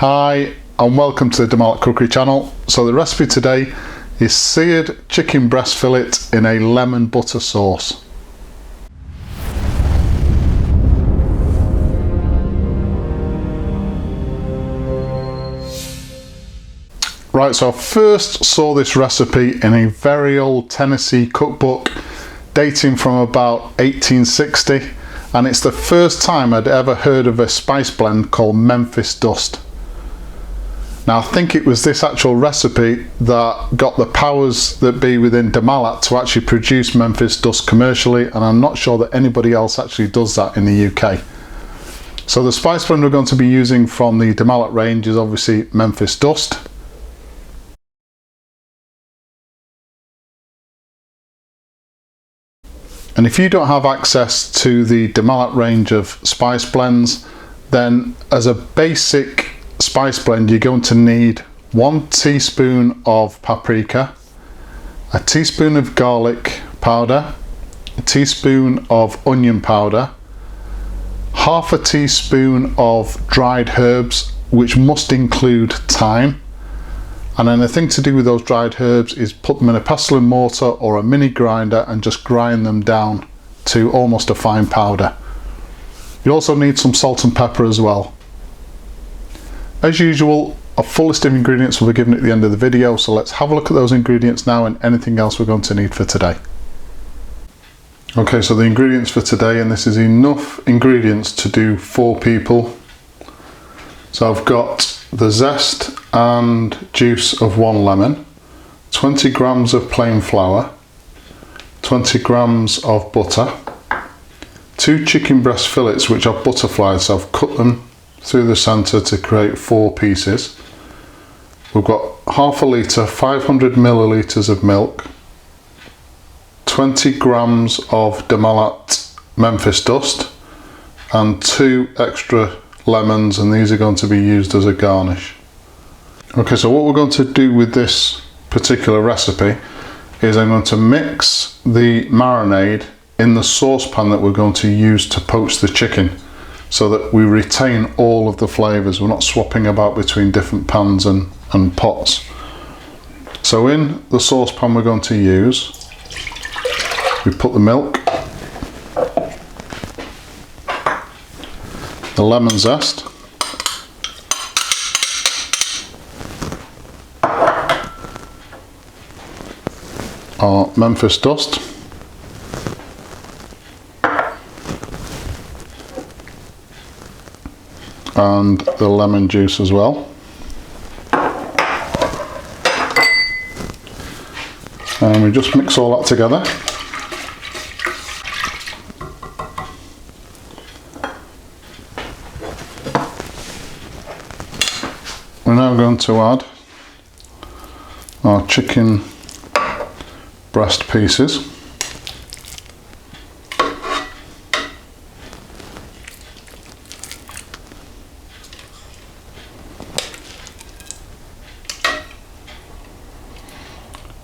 Hi and welcome to the Malat cookery channel. So the recipe today is seared chicken breast fillet in a lemon butter sauce. Right, so I first saw this recipe in a very old Tennessee cookbook dating from about 1860, and it's the first time I'd ever heard of a spice blend called Memphis Dust. Now I think it was this actual recipe that got the powers that be within Malat to actually produce Memphis Dust commercially, and I'm not sure that anybody else actually does that in the UK. So the spice blend we're going to be using from the Malat range is obviously Memphis Dust. And if you don't have access to the Malat range of spice blends, then as a basic spice blend you're going to need 1 teaspoon of paprika, a teaspoon of garlic powder, a teaspoon of onion powder, half a teaspoon of dried herbs, which must include thyme. And then the thing to do with those dried herbs is put them in a pestle and mortar or a mini grinder and just grind them down to almost a fine powder. You also need some salt and pepper as well. As usual, a full list of ingredients will be given at the end of the video, so let's have a look at those ingredients now and anything else we're going to need for today. Okay, so the ingredients for today, and this is enough ingredients to do 4 people. So I've got the zest and juice of 1 lemon, 20 grams of plain flour, 20 grams of butter, 2 chicken breast fillets which are butterflied, so I've cut them through the centre to create 4 pieces. We've got half a litre, 500 millilitres of milk, 20 grams of Malat Memphis Dust, and 2 extra lemons, and these are going to be used as a garnish. Okay, so what we're going to do with this particular recipe is I'm going to mix the marinade in the saucepan that we're going to use to poach the chicken, so that we retain all of the flavours. We're not swapping about between different pans and pots. So in the saucepan we're going to use, we put the milk, the lemon zest, our Memphis Dust, and the lemon juice as well. And we just mix all that together. We're now going to add our chicken breast pieces.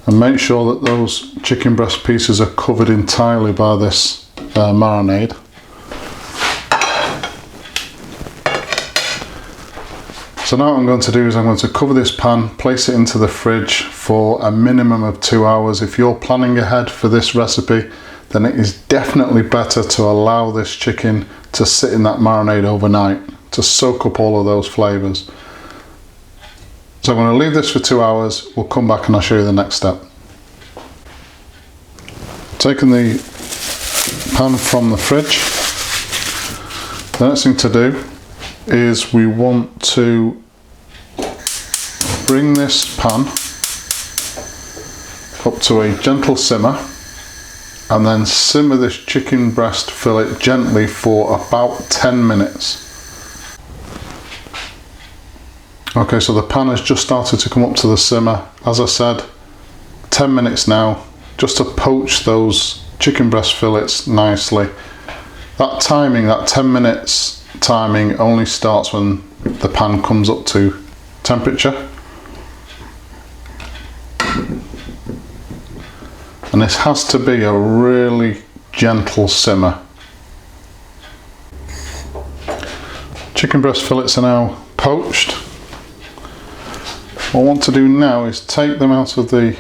And make sure that those chicken breast pieces are covered entirely by this marinade. So now what I'm going to do is I'm going to cover this pan, place it into the fridge for a minimum of 2 hours. If you're planning ahead for this recipe, then it is definitely better to allow this chicken to sit in that marinade overnight to soak up all of those flavours. So I'm going to leave this for 2 hours, we'll come back and I'll show you the next step. Taking the pan from the fridge, the next thing to do is we want to bring this pan up to a gentle simmer and then simmer this chicken breast fillet gently for about 10 minutes. Okay, so the pan has just started to come up to the simmer. As I said, 10 minutes now, just to poach those chicken breast fillets nicely. That timing, that 10 minutes timing, only starts when the pan comes up to temperature. And this has to be a really gentle simmer. Chicken breast fillets are now poached. What I want to do now is take them out of the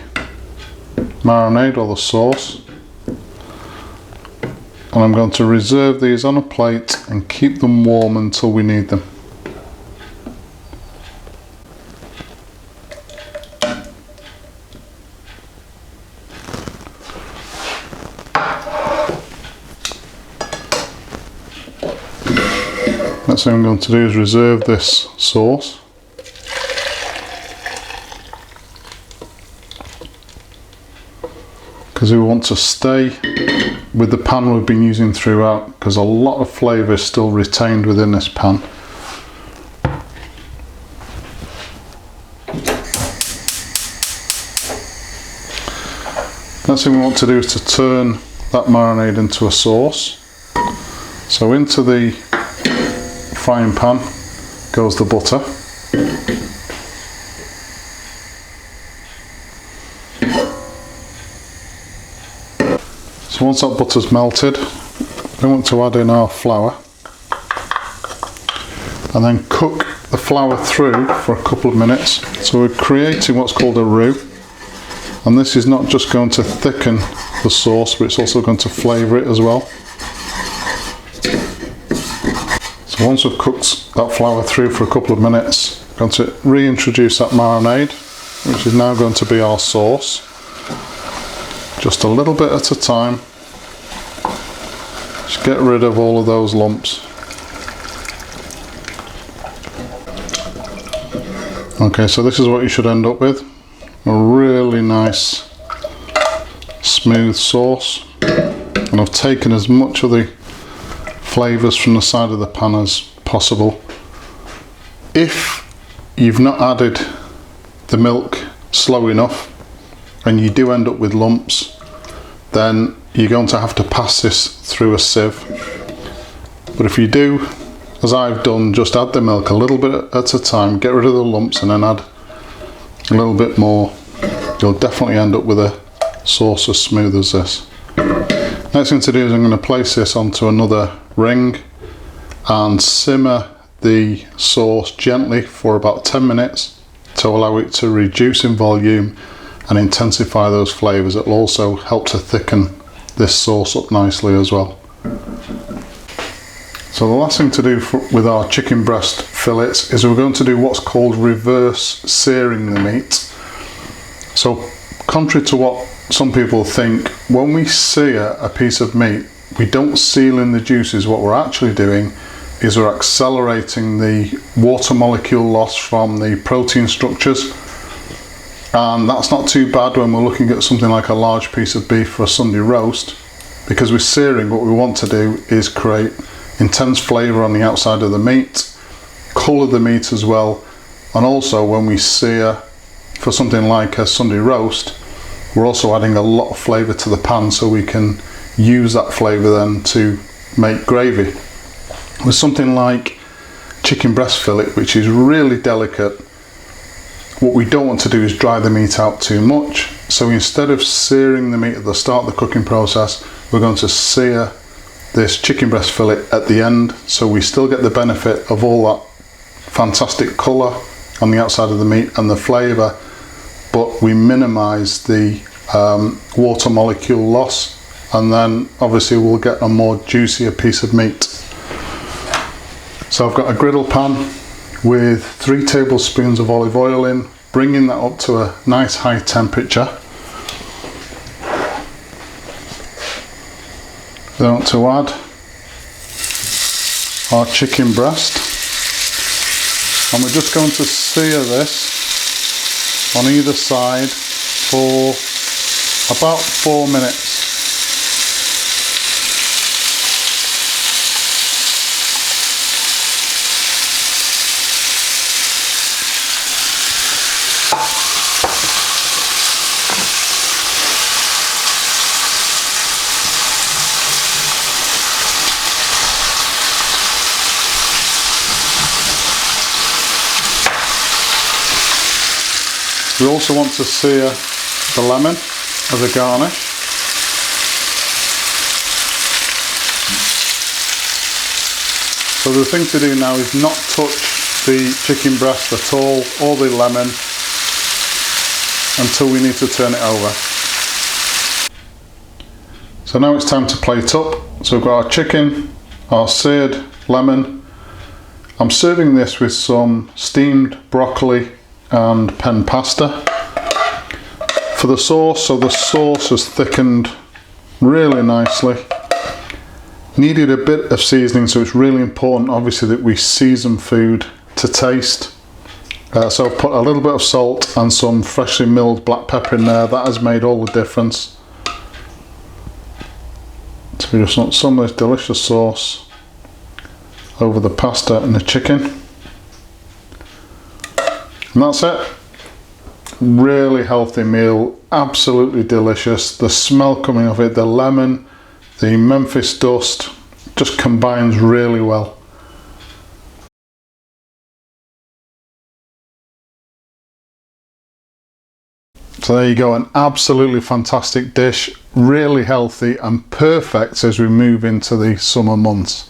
marinade or the sauce, and I'm going to reserve these on a plate and keep them warm until we need them. Next thing I'm going to do is reserve this sauce. Because we want to stay with the pan we've been using throughout, because a lot of flavour is still retained within this pan. Next thing we want to do is to turn that marinade into a sauce. So into the frying pan goes the butter. So once that butter's melted, we want to add in our flour and then cook the flour through for a couple of minutes. So we're creating what's called a roux, and this is not just going to thicken the sauce, but it's also going to flavour it as well. So once we've cooked that flour through for a couple of minutes, we're going to reintroduce that marinade, which is now going to be our sauce. Just a little bit at a time. Just get rid of all of those lumps. Okay, so this is what you should end up with. A really nice smooth sauce. And I've taken as much of the flavours from the side of the pan as possible. If you've not added the milk slow enough and you do end up with lumps, then you're going to have to pass this through a sieve. But if you do, as I've done, just add the milk a little bit at a time, get rid of the lumps and then add a little bit more, you'll definitely end up with a sauce as smooth as this. Next thing to do is I'm going to place this onto another ring and simmer the sauce gently for about 10 minutes to allow it to reduce in volume and intensify those flavours. It will also help to thicken this sauce up nicely as well. So the last thing to do with our chicken breast fillets is we're going to do what's called reverse searing the meat. So contrary to what some people think, when we sear a piece of meat, we don't seal in the juices. What we're actually doing is we're accelerating the water molecule loss from the protein structures. And that's not too bad when we're looking at something like a large piece of beef for a Sunday roast, because with searing what we want to do is create intense flavour on the outside of the meat, colour the meat as well, and also when we sear for something like a Sunday roast, we're also adding a lot of flavour to the pan, so we can use that flavour then to make gravy. With something like chicken breast fillet, which is really delicate, what we don't want to do is dry the meat out too much. So instead of searing the meat at the start of the cooking process, we're going to sear this chicken breast fillet at the end, so we still get the benefit of all that fantastic colour on the outside of the meat and the flavour, but we minimise the water molecule loss, and then obviously we'll get a more juicier piece of meat. So I've got a griddle pan with 3 tablespoons of olive oil in, bringing that up to a nice high temperature. Then on to add our chicken breast, and we're just going to sear this on either side for about 4 minutes. We also want to sear the lemon as a garnish. So the thing to do now is not touch the chicken breast at all, or the lemon, until we need to turn it over. So now it's time to plate up. So we've got our chicken, our seared lemon. I'm serving this with some steamed broccoli and pen pasta. For the sauce, so the sauce has thickened really nicely. Needed a bit of seasoning, so it's really important obviously that we season food to taste. So I've put a little bit of salt and some freshly milled black pepper in there. That has made all the difference. So we just want some of this delicious sauce over the pasta and the chicken. And that's it. Really healthy meal, absolutely delicious. The smell coming off it, the lemon, the Memphis dust, just combines really well. So there you go, an absolutely fantastic dish, really healthy and perfect as we move into the summer months.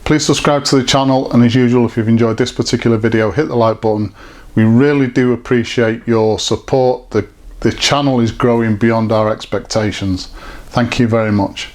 Please subscribe to the channel, and as usual, if you've enjoyed this particular video, hit the like button. We really do appreciate your support. The channel is growing beyond our expectations. Thank you very much.